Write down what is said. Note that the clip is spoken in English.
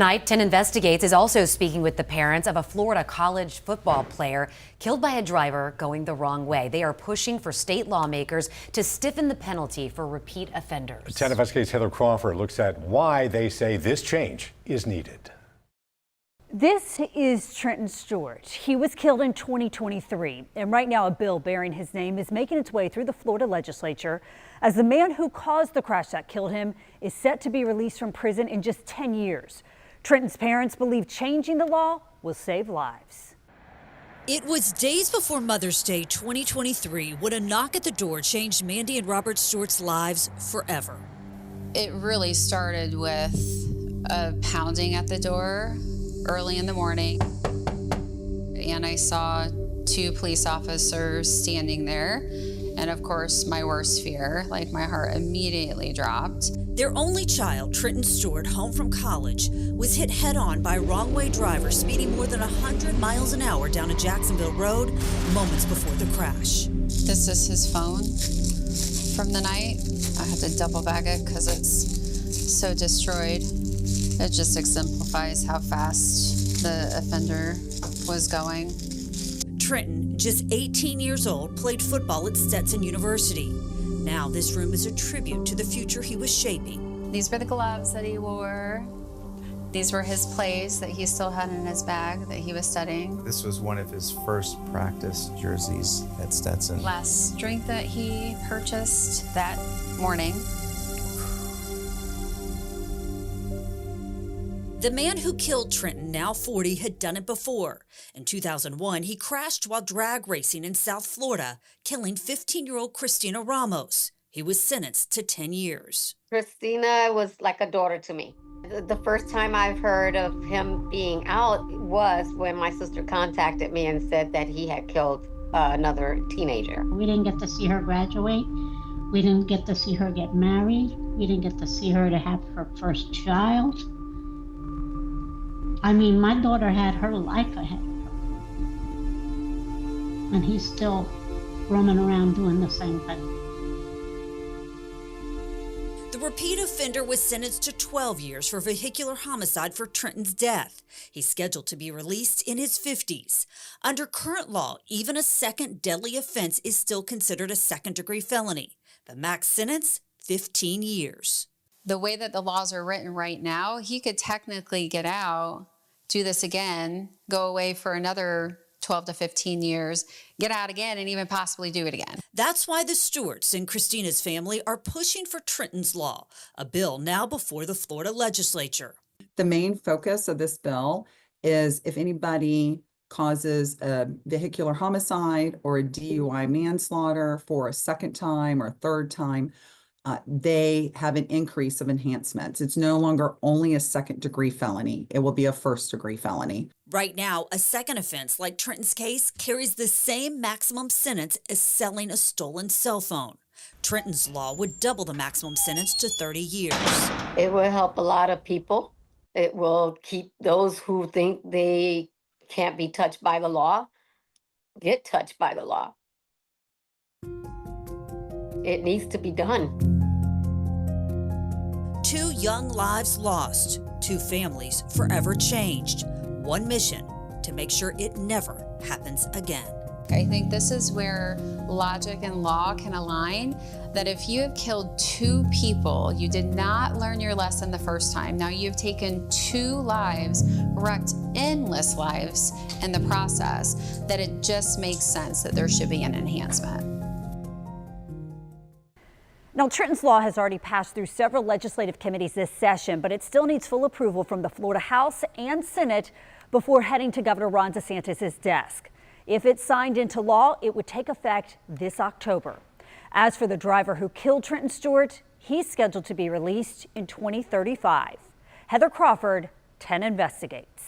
Tonight, 10 Investigates is also speaking with the parents of a Florida college football player killed by a driver going the wrong way. They are pushing for state lawmakers to stiffen the penalty for repeat offenders. 10 Investigates' Heather Crawford looks at why they say this change is needed. This is Trenton Stewart. He was killed in 2023, and right now a bill bearing his name is making its way through the Florida legislature as the man who caused the crash that killed him is set to be released from prison in just 10 years. Trenton's parents believe changing the law will save lives. It was days before Mother's Day 2023 when a knock at the door changed Mandi and Robert Stewart's lives forever. It really started with a pounding at the door early in the morning, and I saw two police officers standing there. And of course, my worst fear, like my heart immediately dropped. Their only child, Trenton Stewart, home from college, was hit head-on by a wrong-way driver speeding more than 100 miles an hour down a Jacksonville road moments before the crash. This is his phone from the night. I had to double bag it because it's so destroyed. It just exemplifies how fast the offender was going. Trenton, just 18 years old, played football at Stetson University. Now this room is a tribute to the future he was shaping. These were the gloves that he wore. These were his plays that he still had in his bag that he was studying. This was one of his first practice jerseys at Stetson. Last drink that he purchased that morning. The man who killed Trenton, now 40, had done it before. In 2001, he crashed while drag racing in South Florida, killing 15-year-old Christina Ramos. He was sentenced to 10 years. Christina was like a daughter to me. The first time I've heard of him being out was when my sister contacted me and said that he had killed another teenager. We didn't get to see her graduate. We didn't get to see her get married. We didn't get to see her to have her first child. I mean, my daughter had her life ahead of her. And he's still roaming around doing the same thing. The repeat offender was sentenced to 12 years for vehicular homicide for Trenton's death. He's scheduled to be released in his 50s. Under current law, even a second deadly offense is still considered a second-degree felony. The max sentence, 15 years. The way that the laws are written right now, he could technically get out, do this again, go away for another 12 to 15 years, get out again, and even possibly do it again. That's why the Stewarts and Christina's family are pushing for Trenton's Law, a bill now before the Florida legislature. The main focus of this bill is if anybody causes a vehicular homicide or a DUI manslaughter for a second time or third time, they have an increase of enhancements. It's no longer only a second-degree felony. It will be a first-degree felony. Right now, a second offense like Trenton's case carries the same maximum sentence as selling a stolen cell phone. Trenton's Law would double the maximum sentence to 30 years. It will help a lot of people. It will keep those who think they can't be touched by the law, get touched by the law. It needs to be done. 2 young lives lost, 2 families forever changed. One mission, to make sure it never happens again. I think this is where logic and law can align, that if you have killed 2 people, you did not learn your lesson the first time. Now you've taken 2 lives, wrecked endless lives in the process, that it just makes sense that there should be an enhancement. Now, Trenton's Law has already passed through several legislative committees this session, but it still needs full approval from the Florida House and Senate before heading to Governor Ron DeSantis' desk. If it's signed into law, it would take effect this October. As for the driver who killed Trenton Stewart, he's scheduled to be released in 2035. Heather Crawford, 10 Investigates.